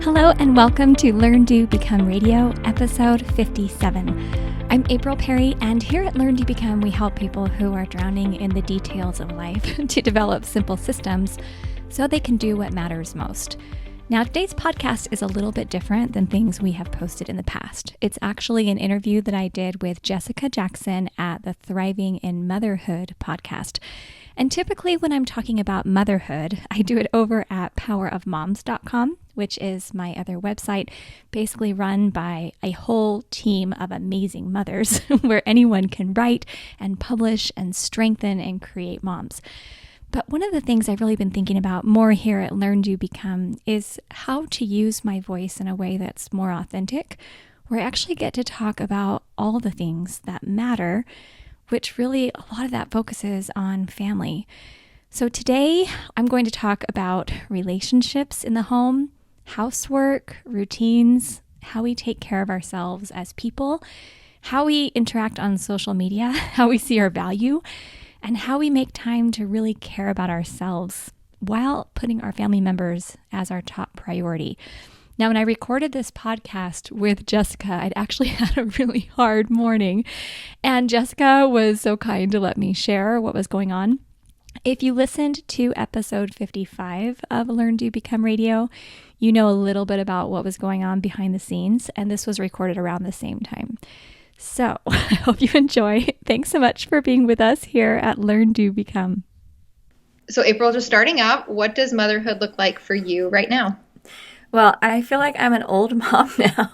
Hello and welcome to Learn, Do, Become Radio, episode 57. I'm April Perry, and here at Learn, Do, Become, we help people who are drowning in the details of life to develop simple systems so they can do what matters most. Now, today's podcast is a little bit different than things we have posted in the past. It's actually an interview that I did with Jessica Jackson at the Thriving in Motherhood podcast. And typically when I'm talking about motherhood, I do it over at powerofmoms.com, which is my other website, basically run by a whole team of amazing mothers where anyone can write and publish and strengthen and create moms. But one of the things I've really been thinking about more here at Learn, Do, Become is how to use my voice in a way that's more authentic, where I actually get to talk about all the things that matter, which really a lot of that focuses on family. So today I'm going to talk about relationships in the home, housework, routines, how we take care of ourselves as people, how we interact on social media, how we see our value, and how we make time to really care about ourselves while putting our family members as our top priority. Now, when I recorded this podcast with Jessica, I'd actually had a really hard morning, and Jessica was so kind to let me share what was going on. If you listened to episode 55 of Learn, Do, Become Radio, you know a little bit about what was going on behind the scenes, and this was recorded around the same time. So I hope you enjoy. Thanks so much for being with us here at Learn, Do, Become. So April, just starting out, what does motherhood look like for you right now? Well, I feel like I'm an old mom now.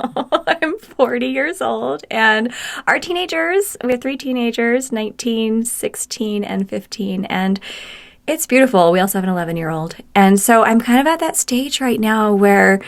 I'm 40 years old, and our teenagers, we have 3 teenagers, 19, 16, and 15, and it's beautiful. We also have an 11-year-old. And so I'm kind of at that stage right now where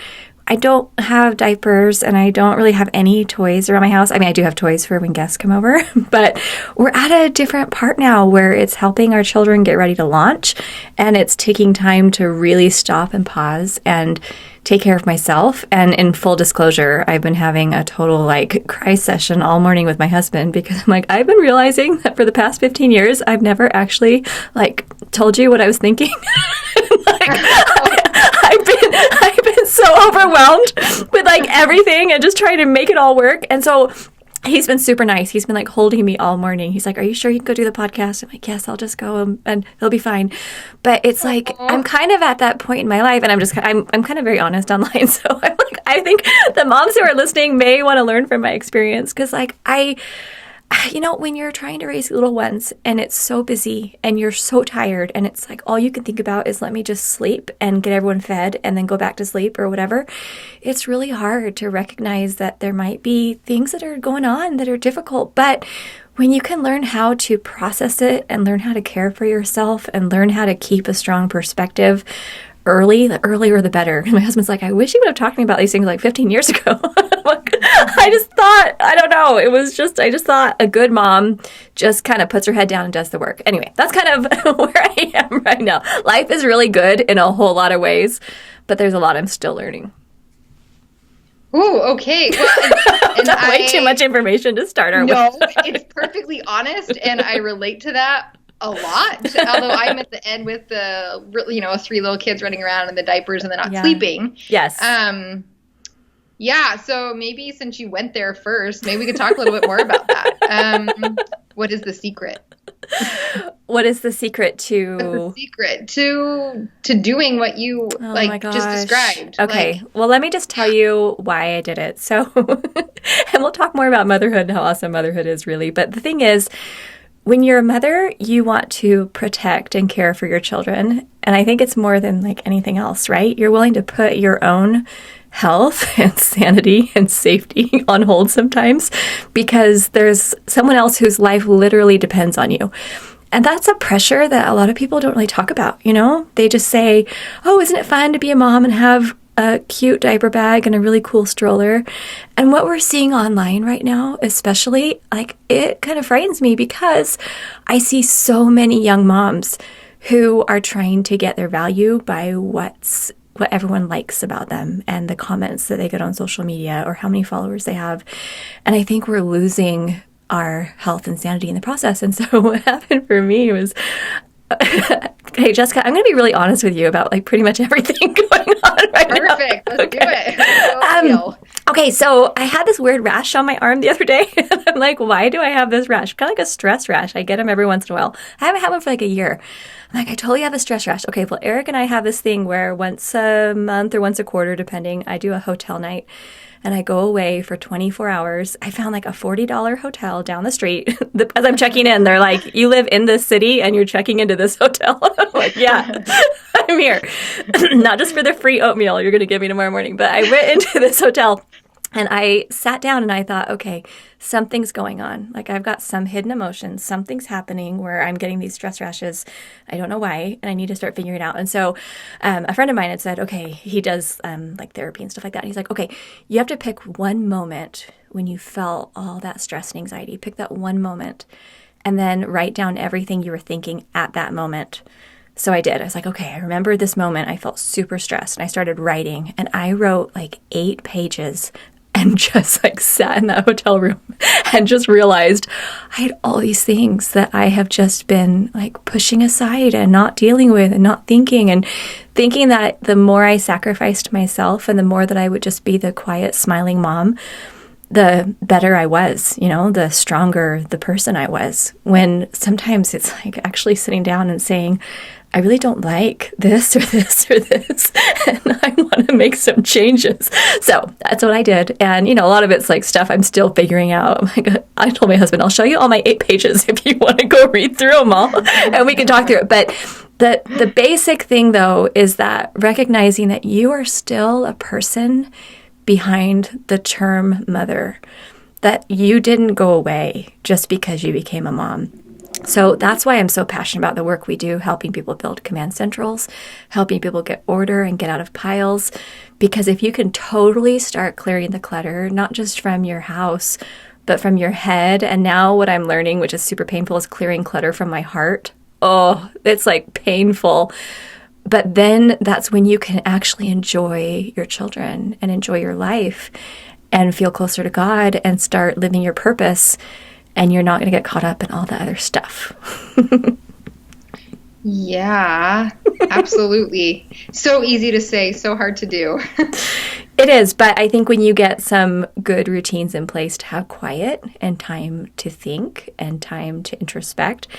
I don't have diapers and I don't really have any toys around my house. I mean, I do have toys for when guests come over, but we're at a different part now where it's helping our children get ready to launch, and it's taking time to really stop and pause and take care of myself. And in full disclosure, I've been having a total cry session all morning with my husband because I'm I've been realizing that for the past 15 years, I've never actually told you what I was thinking. I've been so overwhelmed with everything and just trying to make it all work. And so he's been super nice. He's been holding me all morning. He's like, "Are you sure you can go do the podcast?" I'm like, "Yes, I'll just go and it'll be fine." But it's I'm kind of at that point in my life, and I'm kind of very honest online. So I think the moms who are listening may want to learn from my experience because when you're trying to raise little ones and it's so busy and you're so tired and it's all you can think about is let me just sleep and get everyone fed and then go back to sleep or whatever, it's really hard to recognize that there might be things that are going on that are difficult. But when you can learn how to process it and learn how to care for yourself and learn how to keep a strong perspective early, the earlier the better. And my husband's like, "I wish you would have talked to me about these things 15 years ago." I just thought, I don't know. I just thought a good mom just kind of puts her head down and does the work. Anyway, that's kind of where I am right now. Life is really good in a whole lot of ways, but there's a lot I'm still learning. Ooh, okay. Well, and way too much information to start our No, it's perfectly honest, and I relate to that a lot. Although I'm at the end with the 3 little kids running around in the diapers and they're not sleeping. Yes. Yeah. So maybe since you went there first, maybe we could talk a little bit more about that. What is the secret? What is the secret to? What's the secret to doing what you just described? Okay. Well, let me just tell you why I did it. So, and we'll talk more about motherhood and how awesome motherhood is really. But the thing is, when you're a mother, you want to protect and care for your children. And I think it's more than anything else, right? You're willing to put your own health and sanity and safety on hold sometimes because there's someone else whose life literally depends on you. And that's a pressure that a lot of people don't really talk about, They just say, "Oh, isn't it fun to be a mom and have a cute diaper bag and a really cool stroller?" And what we're seeing online right now, especially, it kind of frightens me because I see so many young moms who are trying to get their value by what everyone likes about them and the comments that they get on social media or how many followers they have. And I think we're losing our health and sanity in the process. And so what happened for me was Hey, Jessica, I'm going to be really honest with you about like pretty much everything going on right now. Perfect. Let's do it. Okay, so I had this weird rash on my arm the other day. I'm like, why do I have this rash? Kind of like a stress rash. I get them every once in a while. I haven't had one for like a year. I'm like, I totally have a stress rash. Okay, well, Eric and I have this thing where once a month or once a quarter, depending, I do a hotel night. And I go away for 24 hours. I found like a $40 hotel down the street. As I'm checking in, they're like, you live in this city and you're checking into this hotel. I'm like, yeah, I'm here. Not just for the free oatmeal you're going to give me tomorrow morning. But I went into this hotel and I sat down and I thought, okay, something's going on. Like I've got some hidden emotions. Something's happening where I'm getting these stress rashes. I don't know why. And I need to start figuring it out. And so a friend of mine had said, okay, he does like therapy and stuff like that. And he's like, okay, you have to pick one moment when you felt all that stress and anxiety. Pick that one moment and then write down everything you were thinking at that moment. So I did. I was like, okay, I remember this moment. I felt super stressed and I started writing and I wrote like 8 pages and just like sat in that hotel room and just realized I had all these things that I have just been like pushing aside and not dealing with and not thinking, and thinking that the more I sacrificed myself and the more that I would just be the quiet, smiling mom, the better I was, the stronger the person I was. When sometimes it's like actually sitting down and saying, I really don't like this or this or this, and I want to make some changes. So that's what I did. And, a lot of it's like stuff I'm still figuring out. I told my husband, I'll show you all my 8 pages if you want to go read through them all, and we can talk through it. But the basic thing, though, is that recognizing that you are still a person behind the term mother, that you didn't go away just because you became a mom. So that's why I'm so passionate about the work we do, helping people build command centrals, helping people get order and get out of piles. Because if you can totally start clearing the clutter, not just from your house, but from your head. And now what I'm learning, which is super painful, is clearing clutter from my heart. Oh, it's like painful. But then that's when you can actually enjoy your children and enjoy your life and feel closer to God and start living your purpose. And you're not going to get caught up in all the other stuff. Yeah, absolutely. So easy to say, so hard to do. It is, but I think when you get some good routines in place to have quiet and time to think and time to introspect,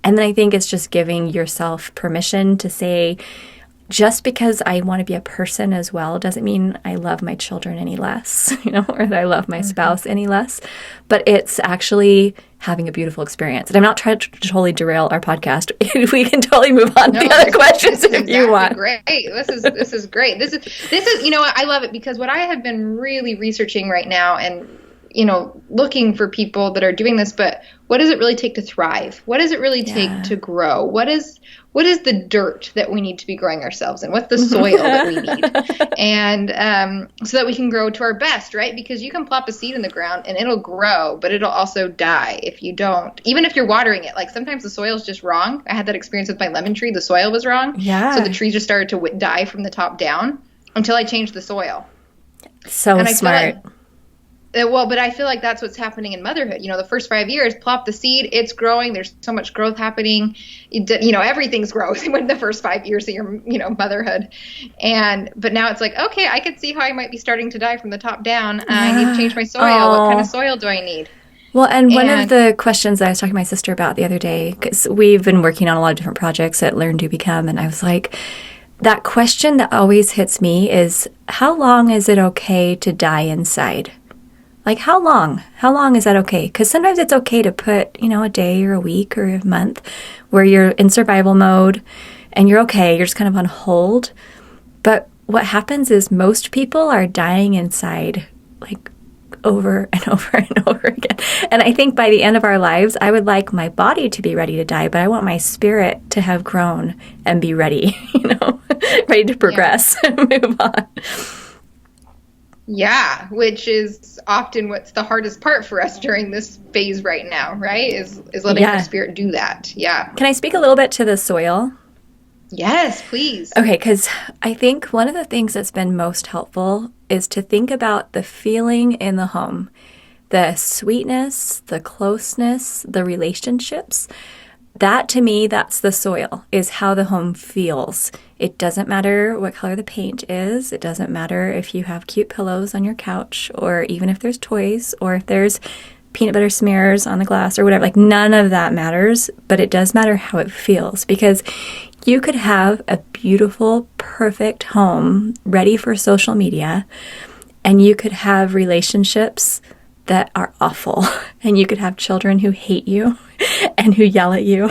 and then I think it's just giving yourself permission to say, just because I want to be a person as well doesn't mean I love my children any less, or that I love my spouse any less. But it's actually having a beautiful experience. And I'm not trying to totally derail our podcast. We can totally move on to the other questions if you want. Great. This is great. This is I love it, because what I have been really researching right now and looking for people that are doing this, but what does it really take to thrive? What does it really take to grow? What is the dirt that we need to be growing ourselves in? What's the soil that we need? And so that we can grow to our best, right? Because you can plop a seed in the ground and it'll grow, but it'll also die if you don't. Even if you're watering it, like sometimes the soil's just wrong. I had that experience with my lemon tree. The soil was wrong. Yeah. So the tree just started to die from the top down until I changed the soil. So smart. But I feel like that's what's happening in motherhood. The first 5 years, plop the seed, it's growing. There's so much growth happening. Everything's growth in the first 5 years of your, motherhood. But now it's like, okay, I can see how I might be starting to die from the top down. I need to change my soil. What kind of soil do I need? Well, and one of the questions I was talking to my sister about the other day, because we've been working on a lot of different projects at Learn, Do, Become, and I was like, that question that always hits me is, how long is it okay to die inside? Like, how long? How long is that okay? Because sometimes it's okay to put, a day or a week or a month where you're in survival mode and you're okay. You're just kind of on hold. But what happens is most people are dying inside, like, over and over and over again. And I think by the end of our lives, I would like my body to be ready to die, but I want my spirit to have grown and be ready, ready to progress and move on. Yeah, which is often what's the hardest part for us during this phase right now, right? Is letting our spirit do that. Yeah. Can I speak a little bit to the soil? Yes, please. Okay, because I think one of the things that's been most helpful is to think about the feeling in the home, the sweetness, the closeness, the relationships. that to me, that's the soil, is how the home feels. It doesn't matter what color the paint is. It doesn't matter if you have cute pillows on your couch, or even if there's toys, or if there's peanut butter smears on the glass or whatever. Like, none of that matters, but it does matter how it feels, because you could have a beautiful, perfect home ready for social media, and you could have relationships that are awful, and you could have children who hate you and who yell at you,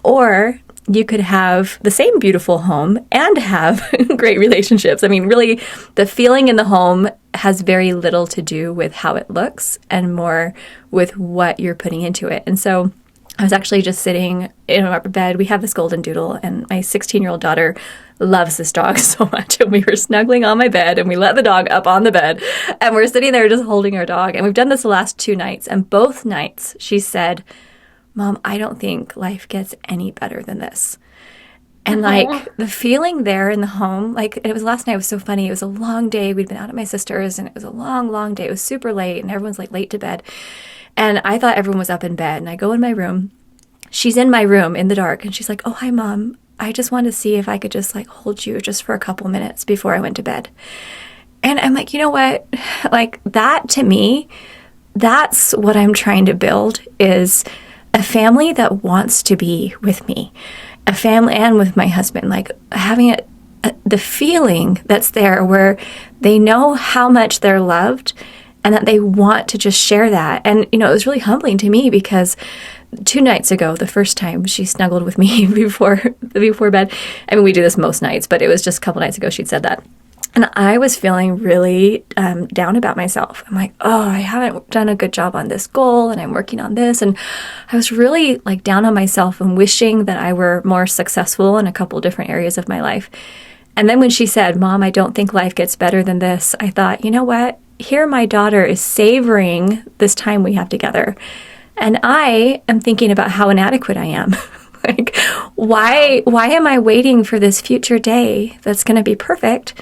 or you could have the same beautiful home and have great relationships. I mean, really, the feeling in the home has very little to do with how it looks and more with what you're putting into it. And so I was actually just sitting in our bed. We have this golden doodle, and my 16-year-old daughter loves this dog so much. And we were snuggling on my bed, and we let the dog up on the bed, and we're sitting there just holding our dog. And we've done this the last 2 nights, and both nights she said, "Mom, I don't think life gets any better than this." And like the feeling there in the home, like it was last night, it was so funny. It was a long day. We'd been out at my sister's, and it was a long, long day. It was super late, and everyone's like late to bed. And I thought everyone was up in bed, and I go in my room. She's in my room in the dark, and she's like, "Oh, hi, Mom. I just wanted to see if I could just like hold you just for a couple minutes before I went to bed." And I'm like, you know what? Like, that to me, that's what I'm trying to build, is a family that wants to be with me, a family, and with my husband, like having the feeling that's there where they know how much they're loved and that they want to just share that. And, you know, it was really humbling to me, because 2 nights ago, the first time she snuggled with me before bed, I mean, we do this most nights, but it was just a couple nights ago she'd said that. And I was feeling really down about myself. I'm like, oh, I haven't done a good job on this goal, and I'm working on this. And I was really like down on myself and wishing that I were more successful in a couple different areas of my life. And then when she said, "Mom, I don't think life gets better than this," I thought, you know what? Here my daughter is savoring this time we have together. And I am thinking about how inadequate I am. Like, why am I waiting for this future day that's going to be perfect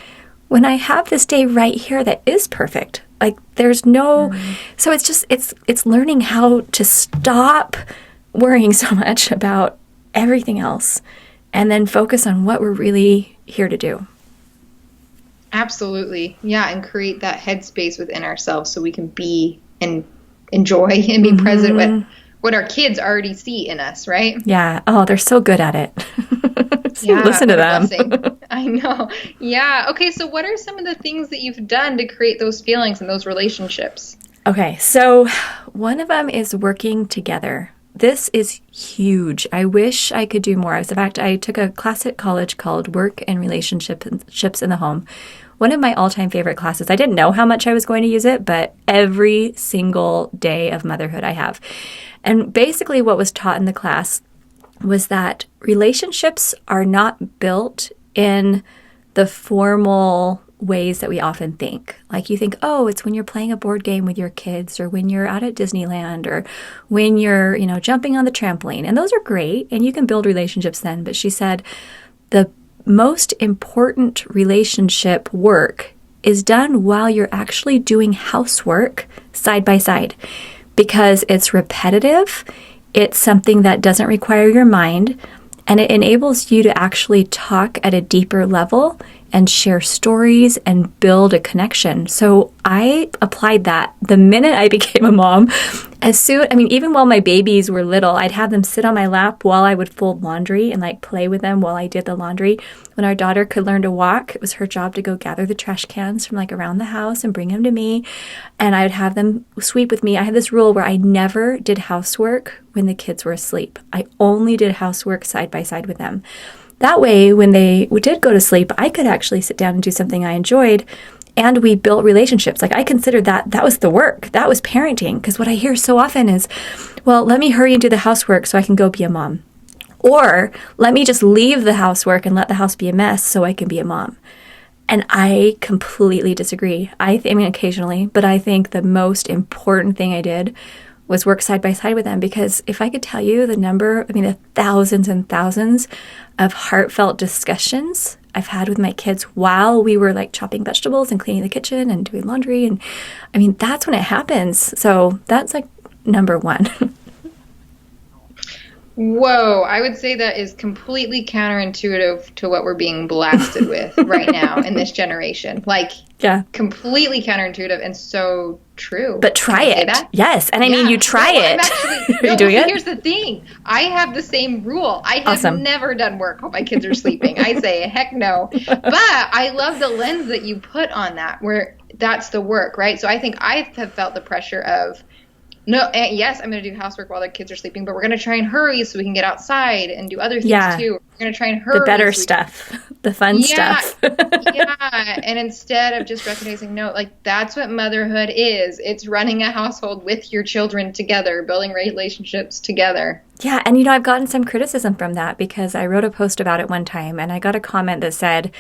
when I have this day right here that is perfect? Like, there's no, so it's just, it's learning how to stop worrying so much about everything else and then focus on what we're really here to do. Absolutely. Yeah. And create that headspace within ourselves so we can be and enjoy and be present with what our kids already see in us, right? Yeah. Oh, they're so good at it. Yeah, listen to them. I know. Yeah. Okay. So what are some of the things that you've done to create those feelings and those relationships? Okay. So one of them is working together. This is huge. I wish I could do more. In fact, I took a class at college called Work and Relationships in the Home. One of my all-time favorite classes. I didn't know how much I was going to use it, but every single day of motherhood I have. And basically what was taught in the class was that relationships are not built in the formal ways that we often think. Like, you think, oh, it's when you're playing a board game with your kids, or when you're out at Disneyland, or when you're, you know, jumping on the trampoline. And those are great, and you can build relationships then. But she said the most important relationship work is done while you're actually doing housework side by side, because it's repetitive, it's something that doesn't require your mind, and it enables you to actually talk at a deeper level and share stories and build a connection. So I applied that the minute I became a mom. Even while my babies were little, I'd have them sit on my lap while I would fold laundry and like play with them while I did the laundry. When our daughter could learn to walk, it was her job to go gather the trash cans from like around the house and bring them to me. And I would have them sweep with me. I had this rule where I never did housework when the kids were asleep. I only did housework side by side with them. That way, when they did go to sleep, I could actually sit down and do something I enjoyed, and we built relationships. Like, I considered that was the work. That was parenting. Because what I hear so often is, well, let me hurry and do the housework so I can go be a mom. Or let me just leave the housework and let the house be a mess so I can be a mom. And I completely disagree. I mean, occasionally, but I think the most important thing I did was work side by side with them. Because if I could tell you the thousands and thousands of heartfelt discussions I've had with my kids while we were like chopping vegetables and cleaning the kitchen and doing laundry. And I mean, that's when it happens. So that's like number one. Whoa, I would say that is completely counterintuitive to what we're being blasted with right now in this generation. Like, Yeah. completely counterintuitive and so true. But Can try I say it. that? Yes. And I mean, Yeah. you try No, it. I'm actually, Are you no, doing see, it? here's the thing. I have the same rule. I have Awesome. never done work while my kids are sleeping. I say, heck no. But I love the lens that you put on that, where that's the work, right? So I think I have felt the pressure of, no, yes, I'm going to do housework while the kids are sleeping, but we're going to try and hurry so we can get outside and do other things Yeah. too. We're going to try and The hurry. better So stuff, the fun yeah, stuff. yeah. And instead of just recognizing, no, like that's what motherhood is. It's running a household with your children together, building relationships together. Yeah. And, I've gotten some criticism from that because I wrote a post about it one time and I got a comment that said,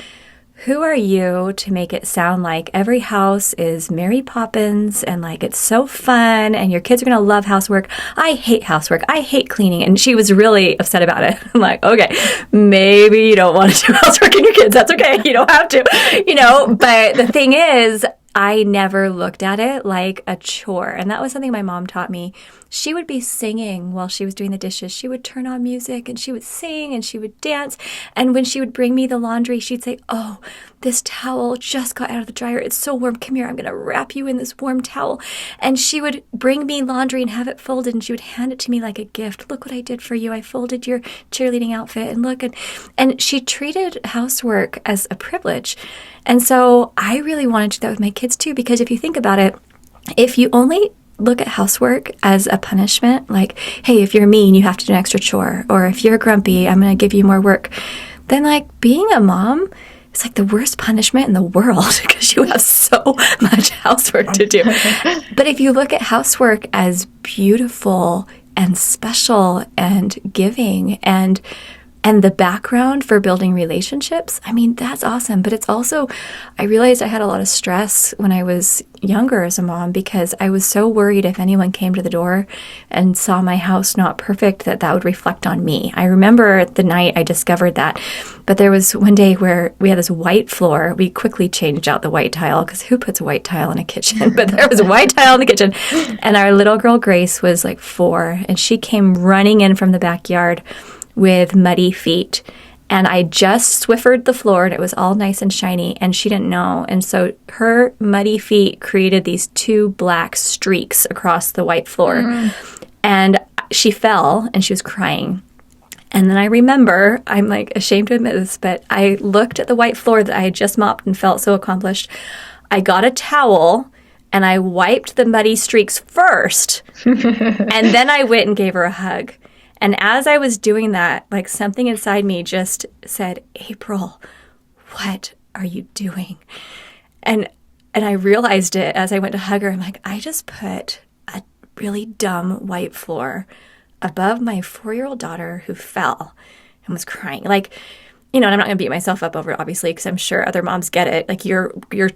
who are you to make it sound like every house is Mary Poppins and like it's so fun and your kids are going to love housework? I hate housework. I hate cleaning. And she was really upset about it. I'm like, okay, maybe you don't want to do housework in your kids. That's okay. You don't have to, But the thing is, I never looked at it like a chore. And that was something my mom taught me. She would be singing while she was doing the dishes. She would turn on music and she would sing and she would dance. And when she would bring me the laundry, she'd say, oh, this towel just got out of the dryer. It's so warm. Come here. I'm going to wrap you in this warm towel. And she would bring me laundry and have it folded. And she would hand it to me like a gift. Look what I did for you. I folded your cheerleading outfit. And look. And she treated housework as a privilege. And so I really wanted to do that with my kids too, because if you think about it, if you only look at housework as a punishment, like, hey, if you're mean, you have to do an extra chore, or if you're grumpy, I'm going to give you more work, then like being a mom is like the worst punishment in the world because you have so much housework to do. But if you look at housework as beautiful and special and giving and the background for building relationships, I mean, that's awesome. But it's also, I realized I had a lot of stress when I was younger as a mom because I was so worried if anyone came to the door and saw my house not perfect, that would reflect on me. I remember the night I discovered that. But there was one day where we had this white floor. We quickly changed out the white tile because who puts a white tile in a kitchen? But there was a white tile in the kitchen. And our little girl, Grace, was like 4. And she came running in from the backyard with muddy feet. And I just Swiffered the floor and it was all nice and shiny and she didn't know. And so her muddy feet created these 2 black streaks across the white floor. And she fell and she was crying. And then I remember, I'm like ashamed to admit this, but I looked at the white floor that I had just mopped and felt so accomplished. I got a towel and I wiped the muddy streaks first. And then I went and gave her a hug. And as I was doing that, like something inside me just said, April, what are you doing? And I realized it as I went to hug her. I'm like, I just put a really dumb white floor above my 4-year-old daughter who fell and was crying. Like, and I'm not going to beat myself up over it, obviously, because I'm sure other moms get it. Like, you're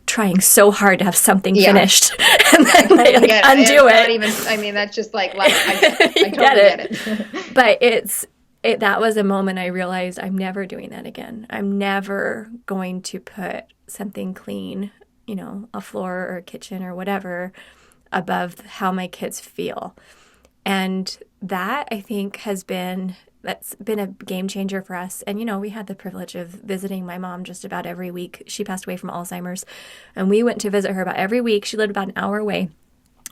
trying so hard to have something finished, and then they undo it. Not even, I mean, that's just like life. I totally get it. But that was a moment I realized I'm never doing that again. I'm never going to put something clean, a floor or a kitchen or whatever, above how my kids feel. And that, I think, that's been a game changer for us. And, we had the privilege of visiting my mom just about every week. She passed away from Alzheimer's. And we went to visit her about every week. She lived about an hour away.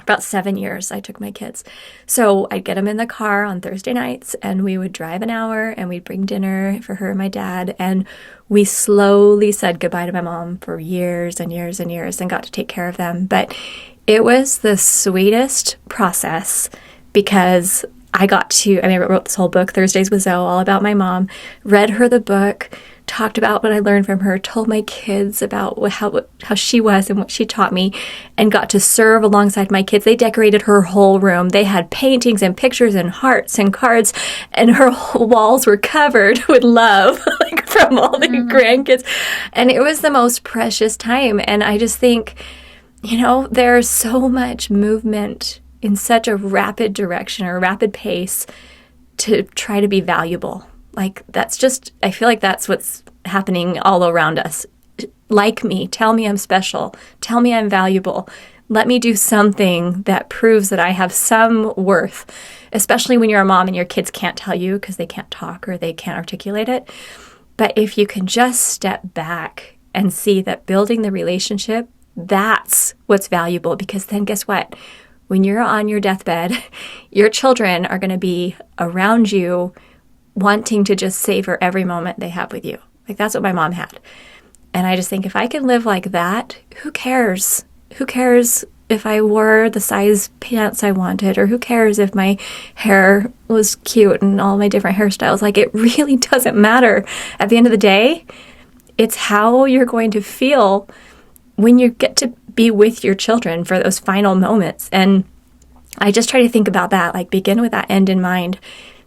About 7 years, I took my kids. So I'd get them in the car on Thursday nights, and we would drive an hour, and we'd bring dinner for her and my dad. And we slowly said goodbye to my mom for years and years and years and got to take care of them. But it was the sweetest process because I wrote this whole book, Thursdays with Zoe, all about my mom, read her the book, talked about what I learned from her, told my kids about how she was and what she taught me, and got to serve alongside my kids. They decorated her whole room. They had paintings and pictures and hearts and cards, and her whole walls were covered with love like from all the grandkids. And it was the most precious time. And I just think, there's so much movement in such a rapid direction or a rapid pace to try to be valuable. Like, I feel like that's what's happening all around us. Like me, tell me I'm special, tell me I'm valuable. Let me do something that proves that I have some worth, especially when you're a mom and your kids can't tell you because they can't talk or they can't articulate it. But if you can just step back and see that building the relationship, that's what's valuable, because then guess what? When you're on your deathbed, your children are going to be around you wanting to just savor every moment they have with you. Like, that's what my mom had. And I just think if I can live like that, who cares? Who cares if I wore the size pants I wanted, or who cares if my hair was cute and all my different hairstyles? Like, it really doesn't matter. At the end of the day, it's how you're going to feel when you get to be with your children for those final moments. And I just try to think about that, like begin with that end in mind.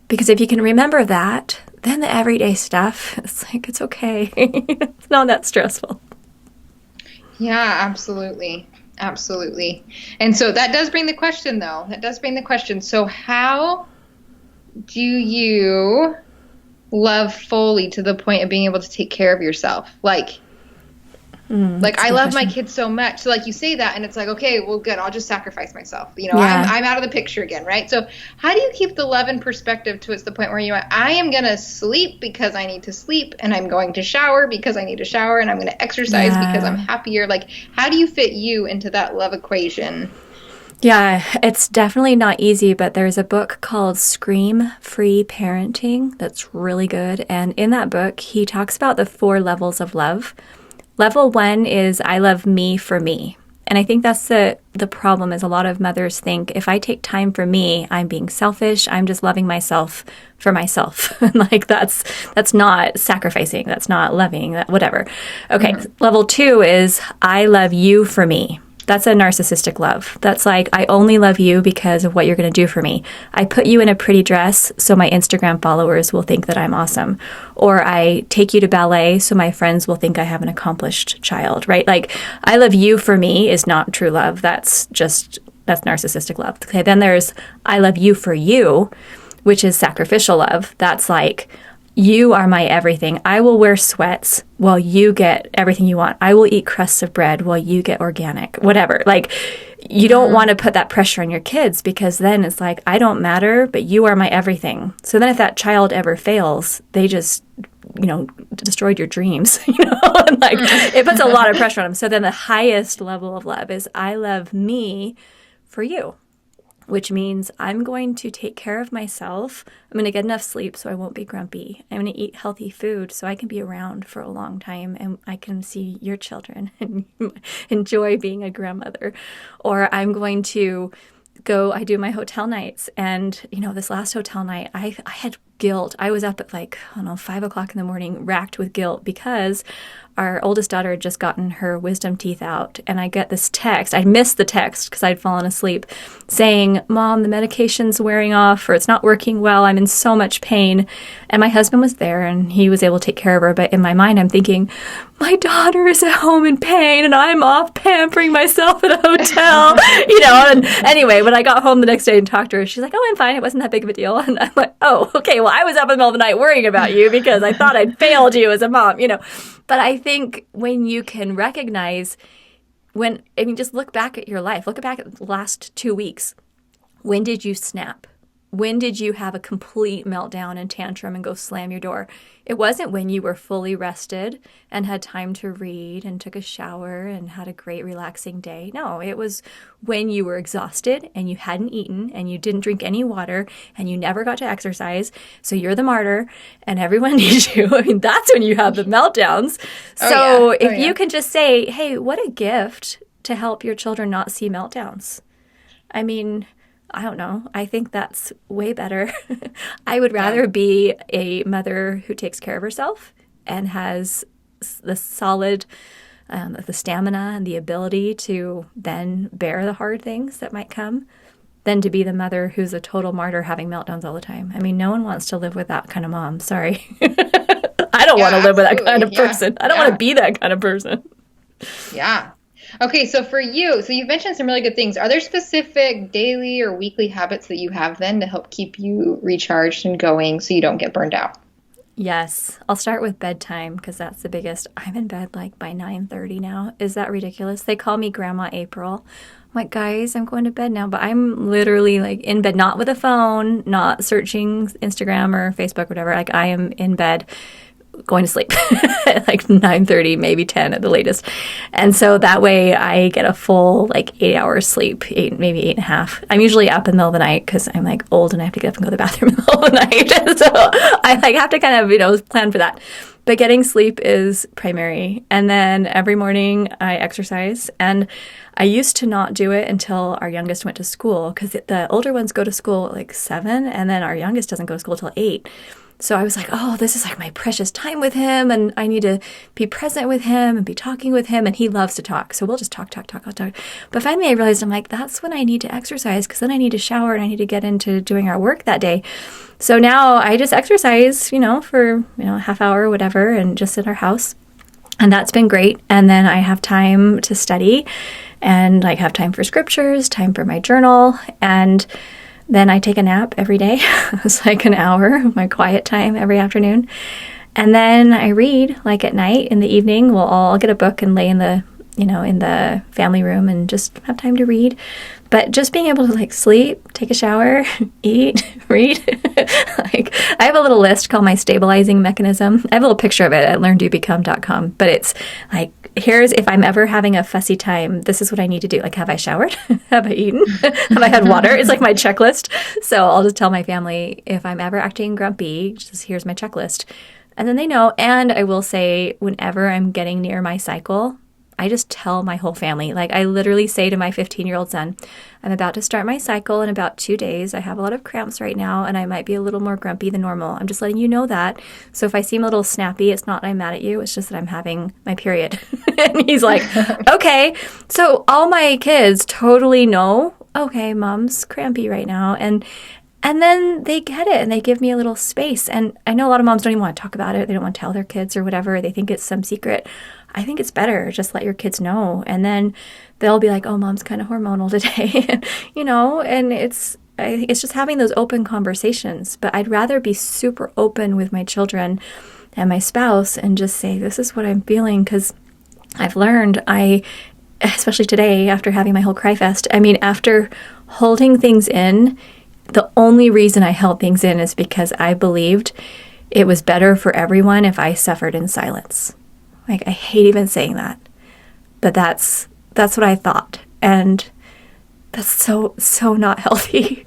Because if you can remember that, then the everyday stuff, it's like, it's okay. It's not that stressful. Yeah, absolutely. Absolutely. And so that does bring the question, though. That does bring the question. So how do you love fully to the point of being able to take care of yourself? Like I love my kids so much. So like you say that and it's like, okay, well, good. I'll just sacrifice myself. You know, Yeah. I'm out of the picture again, right? So how do you keep the love and perspective to it's the point where I am going to sleep because I need to sleep, and I'm going to shower because I need to shower, and I'm going to exercise because I'm happier. Like, how do you fit you into that love equation? Yeah, it's definitely not easy, but there's a book called Scream Free Parenting that's really good. And in that book, he talks about the 4 levels of love. Level 1 is I love me for me. And I think that's the problem, is a lot of mothers think if I take time for me, I'm being selfish. I'm just loving myself for myself. Like that's not sacrificing. That's not loving, whatever. Okay. Level 2 is I love you for me. That's a narcissistic love. That's like, I only love you because of what you're going to do for me. I put you in a pretty dress so my Instagram followers will think that I'm awesome. Or I take you to ballet so my friends will think I have an accomplished child, right? Like, I love you for me is not true love. That's narcissistic love. Okay, then there's I love you for you, which is sacrificial love. That's like, you are my everything. I will wear sweats while you get everything you want. I will eat crusts of bread while you get organic, whatever. Like, you don't want to put that pressure on your kids, because then it's like, I don't matter, but you are my everything. So then if that child ever fails, they just, destroyed your dreams, and like, it puts a lot of pressure on them. So then the highest level of love is I love me for you, which means I'm going to take care of myself. I'm going to get enough sleep so I won't be grumpy. I'm going to eat healthy food so I can be around for a long time and I can see your children and enjoy being a grandmother. Or I'm going to I do my hotel nights. And, this last hotel night, I had guilt. I was up at 5 o'clock in the morning, racked with guilt, because our oldest daughter had just gotten her wisdom teeth out. And I get this text. I missed the text because I'd fallen asleep, saying, Mom, the medication's wearing off, or it's not working well. I'm in so much pain. And my husband was there and he was able to take care of her. But in my mind, I'm thinking, my daughter is at home in pain and I'm off pampering myself at a hotel, And anyway, when I got home the next day and talked to her, she's like, oh, I'm fine. It wasn't that big of a deal. And I'm like, oh, okay, well, I was up in the middle of the night worrying about you because I thought I'd failed you as a mom, But I think when you can recognize just look back at your life, look back at the last 2 weeks. When did you snap? When did you have a complete meltdown and tantrum and go slam your door? It wasn't when you were fully rested and had time to read and took a shower and had a great relaxing day. No, it was when you were exhausted and you hadn't eaten and you didn't drink any water and you never got to exercise. So you're the martyr and everyone needs you. I mean, that's when you have the meltdowns. So if you can just say, hey, what a gift to help your children not see meltdowns. I mean, I don't know. I think that's way better. I would rather be a mother who takes care of herself and has the solid, the stamina and the ability to then bear the hard things that might come, than to be the mother who's a total martyr having meltdowns all the time. I mean, no one wants to live with that kind of mom. Sorry. I don't want to live with that kind of person. I don't want to be that kind of person. Yeah. Okay, so for you, you've mentioned some really good things. Are there specific daily or weekly habits that you have then to help keep you recharged and going so you don't get burned out? Yes. I'll start with bedtime because that's the biggest. I'm in bed like by 9:30 now. Is that ridiculous? They call me Grandma April. I'm like, guys, I'm going to bed now, but I'm literally like in bed, not with a phone, not searching Instagram or Facebook or whatever. Like I am in bed going to sleep at like 9:30, maybe 10 at the latest. And so that way I get a full like 8 hours sleep, maybe 8.5. I'm usually up in the middle of the night because I'm like old and I have to get up and go to the bathroom in the middle of the night. And so I like have to kind of, plan for that. But getting sleep is primary. And then every morning I exercise. And I used to not do it until our youngest went to school because the older ones go to school at like 7 and then our youngest doesn't go to school till 8. So I was like, oh, this is like my precious time with him, and I need to be present with him and be talking with him, and he loves to talk. So we'll just talk. But finally I realized, I'm like, that's when I need to exercise because then I need to shower and I need to get into doing our work that day. So now I just exercise, for, a half hour or whatever, and just at our house. And that's been great. And then I have time to study and like have time for scriptures, time for my journal, and then I take a nap every day. It's like an hour of my quiet time every afternoon. And then I read like at night. In the evening, we'll all get a book and lay in the, in the family room and just have time to read. But just being able to like sleep, take a shower, eat, read. Like I have a little list called my stabilizing mechanism. I have a little picture of it at learndobecome.com. But it's like, here's if I'm ever having a fussy time, this is what I need to do. Like, have I showered? Have I eaten? Have I had water? It's like my checklist. So I'll just tell my family if I'm ever acting grumpy, just here's my checklist. And then they know. And I will say whenever I'm getting near my cycle, I just tell my whole family. Like I literally say to my 15-year-old son, I'm about to start my cycle in about 2 days. I have a lot of cramps right now and I might be a little more grumpy than normal. I'm just letting you know that. So if I seem a little snappy, it's not that I'm mad at you. It's just that I'm having my period. And he's like, okay. So all my kids totally know, okay, mom's crampy right now. And then they get it and they give me a little space. And I know a lot of moms don't even want to talk about it. They don't want to tell their kids or whatever. They think it's some secret. I think it's better. Just let your kids know. And then they'll be like, oh, mom's kind of hormonal today, and it's just having those open conversations. But I'd rather be super open with my children and my spouse and just say, this is what I'm feeling. Because I've learned, especially today after having my whole cry fest, after holding things in, the only reason I held things in is because I believed it was better for everyone if I suffered in silence. Like, I hate even saying that, but that's what I thought. And that's so not healthy.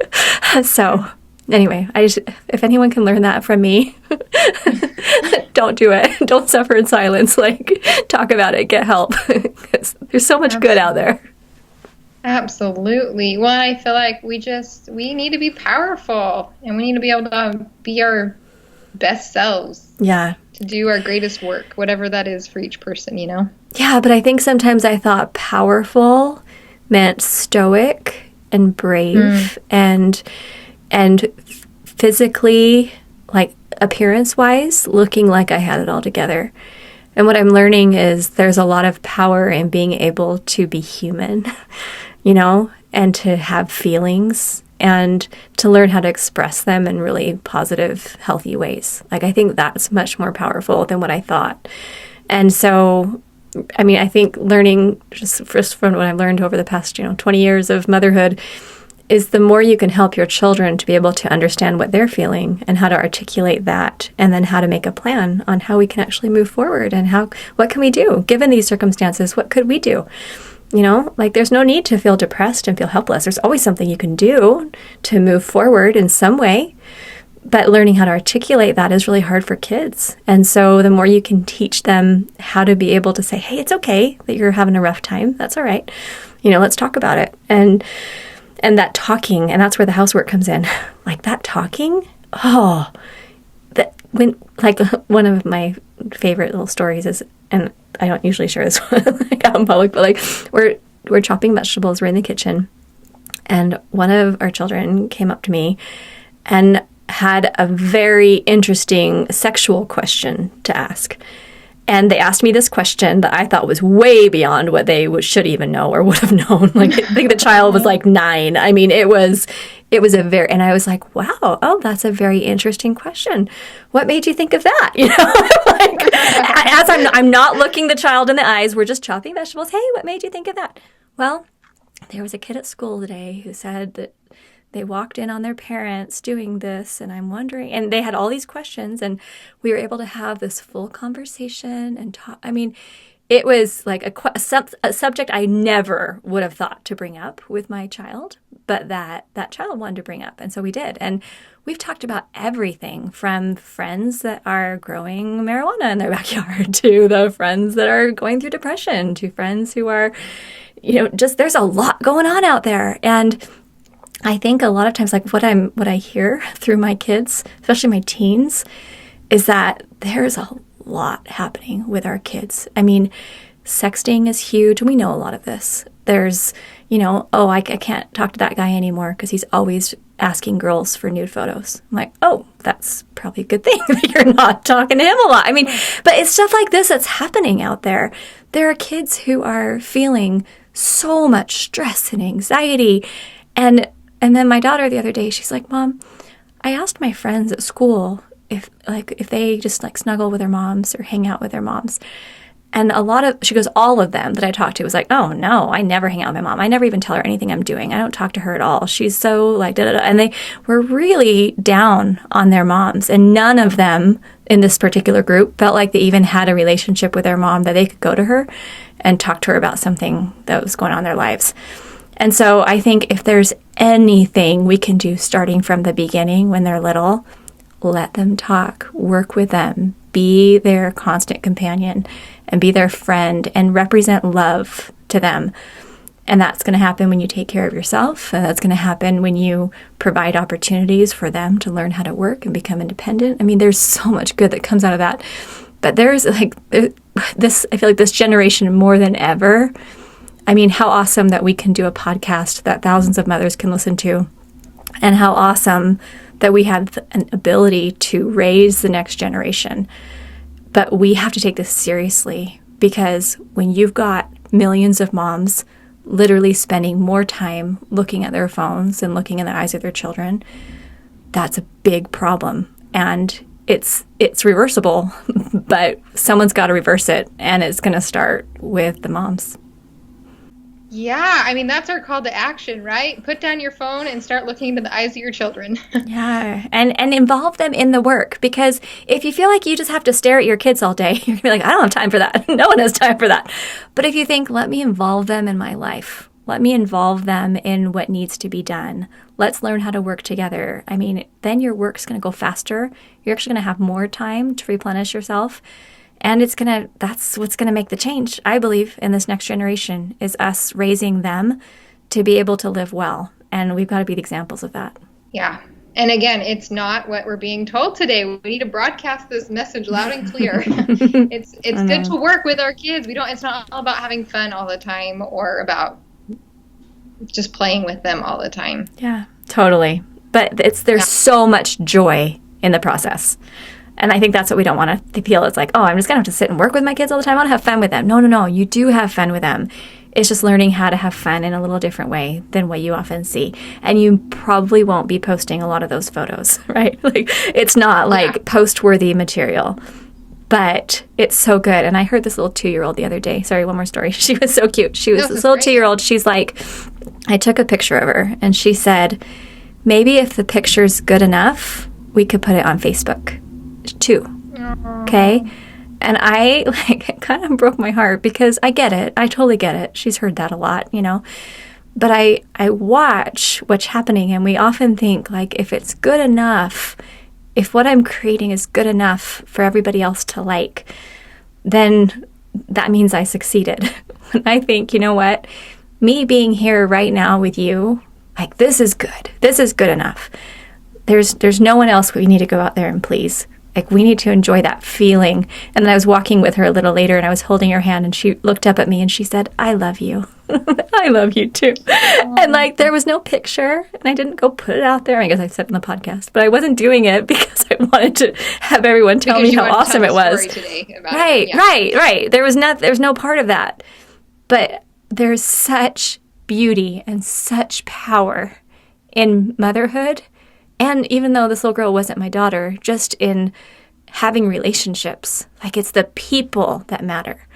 So anyway, if anyone can learn that from me, don't do it. Don't suffer in silence. Like, talk about it, get help. There's so much good out there. Absolutely. Well, I feel like we need to be powerful and we need to be able to be our best selves. Yeah. To do our greatest work, whatever that is for each person, Yeah, but I think sometimes I thought powerful meant stoic and brave and physically, like appearance-wise, looking like I had it all together. And what I'm learning is there's a lot of power in being able to be human, and to have feelings and to learn how to express them in really positive, healthy ways. Like, I think that's much more powerful than what I thought. And so, I think learning just from what I've learned over the past, 20 years of motherhood is the more you can help your children to be able to understand what they're feeling and how to articulate that, and then how to make a plan on how we can actually move forward and what can we do given these circumstances? What could we do? There's no need to feel depressed and feel helpless. There's always something you can do to move forward in some way. But learning how to articulate that is really hard for kids. And so the more you can teach them how to be able to say, hey, it's okay that you're having a rough time. That's all right. Let's talk about it. And that talking, and that's where the housework comes in. Like that talking, one of my favorite little stories is, and I don't usually share this one out in public, but we're chopping vegetables. We're in the kitchen, and one of our children came up to me and had a very interesting sexual question to ask. And they asked me this question that I thought was way beyond what they should even know or would have known. Like, I think the child was like 9. I mean, it was a very, and I was like, wow, oh, that's a very interesting question. What made you think of that? You know, like, as I'm not looking the child in the eyes, we're just chopping vegetables. Hey, what made you think of that? Well, there was a kid at school today who said that they walked in on their parents doing this, and I'm wondering, and they had all these questions, and we were able to have this full conversation and talk. I mean, it was like a subject I never would have thought to bring up with my child, but that child wanted to bring up, and so we did. And we've talked about everything from friends that are growing marijuana in their backyard to the friends that are going through depression to friends who are, you know, just there's a lot going on out there. And I think a lot of times, like what I hear through my kids, especially my teens, is that there's a lot happening with our kids. I mean, sexting is huge. We know a lot of this. There's, you know, oh, I can't talk to that guy anymore because he's always asking girls for nude photos. I'm like, oh, that's probably a good thing that you're not talking to him a lot. I mean, but it's stuff like this that's happening out there. There are kids who are feeling so much stress and anxiety. And then my daughter the other day, she's like, Mom, I asked my friends at school if they just like snuggle with their moms or hang out with their moms. And she goes, all of them that I talked to was like, oh no, I never hang out with my mom. I never even tell her anything I'm doing. I don't talk to her at all. She's so like, da, da, da. And they were really down on their moms. And none of them in this particular group felt like they even had a relationship with their mom that they could go to her and talk to her about something that was going on in their lives. And so I think if there's anything we can do starting from the beginning when they're little, let them talk, work with them, be their constant companion and be their friend and represent love to them. And that's going to happen when you take care of yourself. And that's going to happen when you provide opportunities for them to learn how to work and become independent. I mean, there's so much good that comes out of that. But there's like this, I feel like this generation more than ever. I mean, how awesome that we can do a podcast that thousands of mothers can listen to, and how awesome that we have an ability to raise the next generation. But we have to take this seriously, because when you've got millions of moms literally spending more time looking at their phones and looking in the eyes of their children, that's a big problem. And it's reversible, but someone's got to reverse it, and it's going to start with the moms. Yeah, I mean, that's our call to action, right? Put down your phone and start looking into the eyes of your children. Yeah, and involve them in the work, because if you feel like you just have to stare at your kids all day, you're going to be like, I don't have time for that. No one has time for that. But if you think, let me involve them in my life, let me involve them in what needs to be done, let's learn how to work together. I mean, then your work's going to go faster. You're actually going to have more time to replenish yourself. And that's what's going to make the change, I believe, in this next generation, is us raising them to be able to live well. And we've got to be the examples of that. Yeah. And again, it's not what we're being told today. We need to broadcast this message loud and clear. It's good to work with our kids. It's not all about having fun all the time or about just playing with them all the time. Yeah, totally. But there's so much joy in the process. And I think that's what we don't want to feel. It's like, oh, I'm just going to have to sit and work with my kids all the time. I want to have fun with them. No. You do have fun with them. It's just learning how to have fun in a little different way than what you often see. And you probably won't be posting a lot of those photos, right? Like, it's not like post-worthy material. But it's so good. And I heard this little 2-year-old the other day. Sorry, one more story. She was so cute. She was this little 2-year-old. She's like, I took a picture of her. And she said, maybe if the picture's good enough, we could put it on Facebook too. Okay? And I it kind of broke my heart, because I get it. I totally get it. She's heard that a lot, you know. But I watch what's happening, and we often think, like, if it's good enough, if what I'm creating is good enough for everybody else to like, then that means I succeeded. And I think, you know what? Me being here right now with you, like, this is good. This is good enough. There's no one else we need to go out there and please Like, we need to enjoy that feeling. And then I was walking with her a little later and I was holding her hand and she looked up at me and she said, I love you. I love you too. And like, there was no picture and I didn't go put it out there. I guess I said in the podcast, but I wasn't doing it because I wanted to have everyone tell me how awesome it was. Right. There was no part of that. But there's such beauty and such power in motherhood. And even though this little girl wasn't my daughter, just in having relationships, like, it's the people that matter.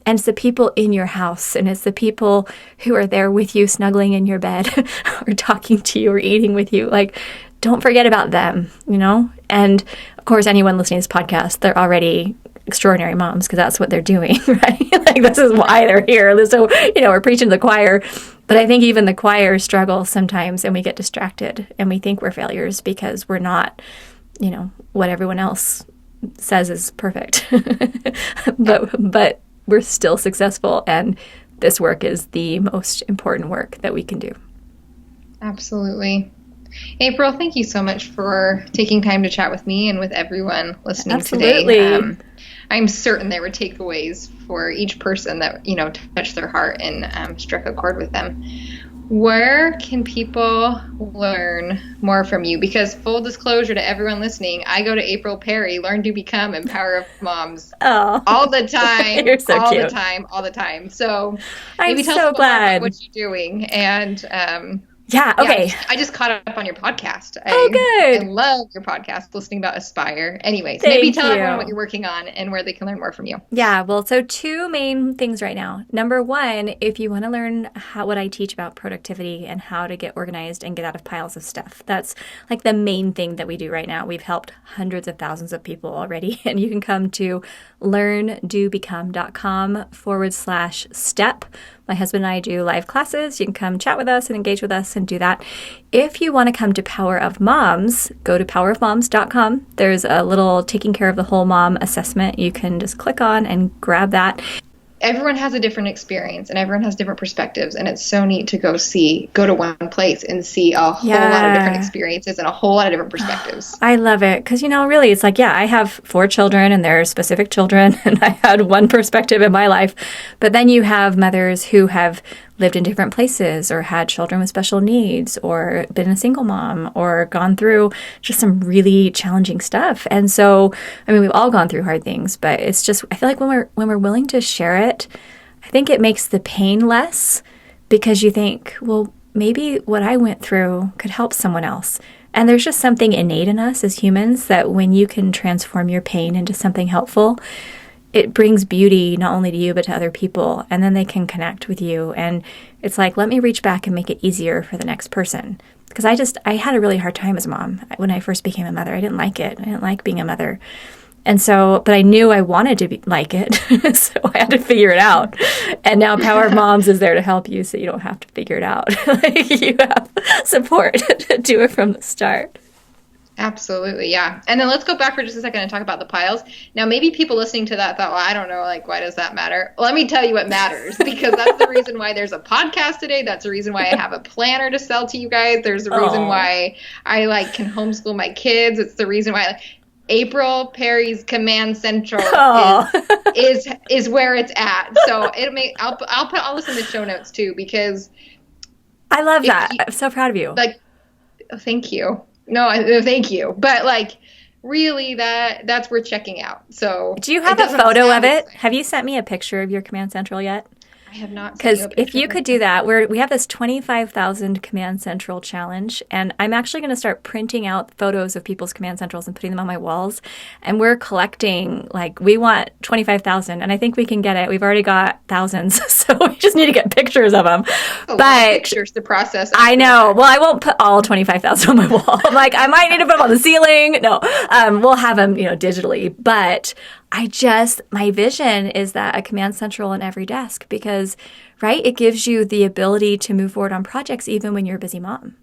And it's the people in your house, and it's the people who are there with you, snuggling in your bed or talking to you or eating with you. Like, don't forget about them, you know? And of course, anyone listening to this podcast, they're already extraordinary moms because that's what they're doing, right? Like, this is why they're here. So, you know, we're preaching to the choir. But I think even the choir struggles sometimes, and we get distracted and we think we're failures because we're not, you know, what everyone else says is perfect. but we're still successful, and this work is the most important work that we can do. Absolutely. April, thank you so much for taking time to chat with me and with everyone listening today. I'm certain there were takeaways for each person that, you know, touched their heart and struck a chord with them. Where can people learn more from you? Because full disclosure to everyone listening, I go to April Perry, Learn to Become, and Power of Moms all the time. You're so all cute. all the time. So I'm maybe tell so us glad. about what you're doing. And yeah, okay. I just caught up on your podcast. Good. I love your podcast, listening about Aspire. Anyways, Thank maybe tell you. everyone what you're working on and where they can learn more from you. Yeah, well, so two main things right now. Number one, if you want to learn what I teach about productivity and how to get organized and get out of piles of stuff, that's like the main thing that we do right now. We've helped hundreds of thousands of people already, and you can come to learndobecome.com/step. My husband and I do live classes. You can come chat with us and engage with us and do that. If you want to come to Power of Moms, go to powerofmoms.com. There's a little taking care of the whole mom assessment. You can just click on and grab that. Everyone has a different experience and everyone has different perspectives, and it's so neat to go to one place and see a whole lot of different experiences and a whole lot of different perspectives. I love it because, you know, really, it's like, yeah, I have 4 children and they're specific children, and I had one perspective in my life, but then you have mothers who have lived in different places or had children with special needs or been a single mom or gone through just some really challenging stuff. And so, I mean, we've all gone through hard things, but it's just, I feel like when we're willing to share it, I think it makes the pain less, because you think, well, maybe what I went through could help someone else. And there's just something innate in us as humans that when you can transform your pain into something helpful, it brings beauty not only to you, but to other people. And then they can connect with you. And it's like, let me reach back and make it easier for the next person. Because I had a really hard time as a mom when I first became a mother. I didn't like it. I didn't like being a mother. And so, but I knew I wanted to like it. So I had to figure it out. And now Power of Moms is there to help you so you don't have to figure it out. Like, you have support to do it from the start. Absolutely, yeah. And then let's go back for just a second and talk about the piles. Now, maybe people listening to that thought, well, I don't know, like, why does that matter? Let me tell you what matters, because that's the reason why there's a podcast today. That's the reason why I have a planner to sell to you guys. There's the reason why I, can homeschool my kids. It's the reason why April Perry's Command Central is where it's at. So I'll put all this in the show notes, too, because I love that. I'm so proud of you. Thank you. No, thank you. But really, that's worth checking out. So, do you have a photo of it? Have you sent me a picture of your Command Central yet? I have not. Because if you could do that, we have this 25,000 Command Central challenge, and I'm actually going to start printing out photos of people's Command Centrals and putting them on my walls. And we're collecting, we want 25,000, and I think we can get it. We've already got thousands, so we just need to get pictures of them. Pictures to process. I know. Well, I won't put all 25,000 on my wall. I might need to put them on the ceiling. No, we'll have them, digitally, but my vision is that a Command Central in every desk, because, right, it gives you the ability to move forward on projects even when you're a busy mom,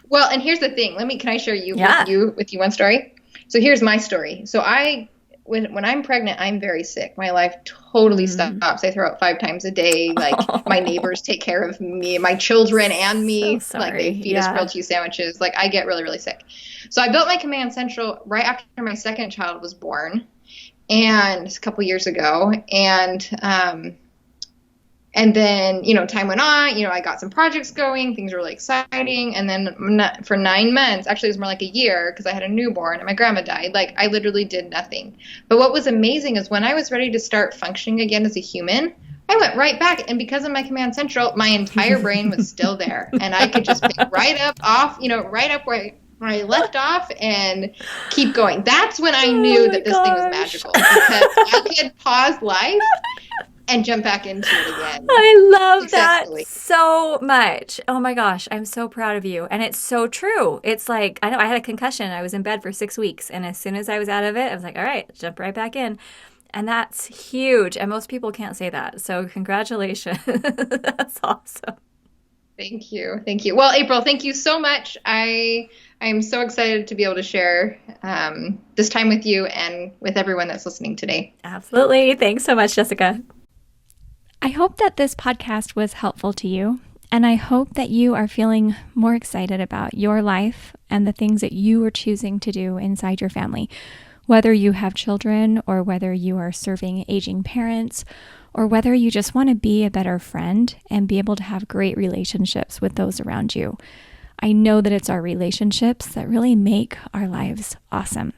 Well, and here's the thing. Can I share with you one story? So here's my story. So I when I'm pregnant, I'm very sick. My life totally stops. I throw up 5 times a day. Like my neighbors take care of me, my children and me. So Like they sorry. feed us grilled cheese sandwiches. Like I get really, really sick. So I built my Command Central right after my second child was born, and a couple years ago. And then, time went on, I got some projects going, things were really exciting. And then for 9 months, actually it was more like a year because I had a newborn and my grandma died. Like I literally did nothing. But what was amazing is when I was ready to start functioning again as a human, I went right back. And because of my Command Central, my entire brain was still there. And I could just pick right up where I left off and keep going. That's when I knew that this thing was magical, because I could pause life and jump back into it again. I love that so much. Oh my gosh, I'm so proud of you. And it's so true. It's like, I know I had a concussion. I was in bed for 6 weeks. And as soon as I was out of it, I was like, all right, jump right back in. And that's huge. And most people can't say that. So congratulations. That's awesome. Thank you. Thank you. Well, April, thank you so much. I am so excited to be able to share this time with you and with everyone that's listening today. Absolutely. Thanks so much, Jessica. I hope that this podcast was helpful to you, and I hope that you are feeling more excited about your life and the things that you are choosing to do inside your family, whether you have children or whether you are serving aging parents, or whether you just want to be a better friend and be able to have great relationships with those around you. I know that it's our relationships that really make our lives awesome.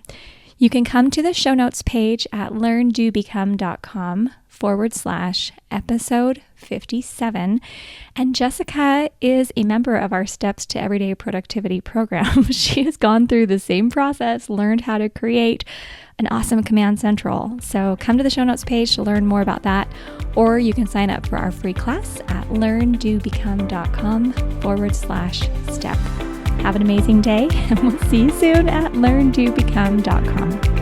You can come to the show notes page at learndobecome.com/episode 57. And Jessica is a member of our Steps to Everyday Productivity program. She has gone through the same process, learned how to create an awesome Command Central. So come to the show notes page to learn more about that, or you can sign up for our free class at learndobecome.com/step. Have an amazing day, and we'll see you soon at learndobecome.com.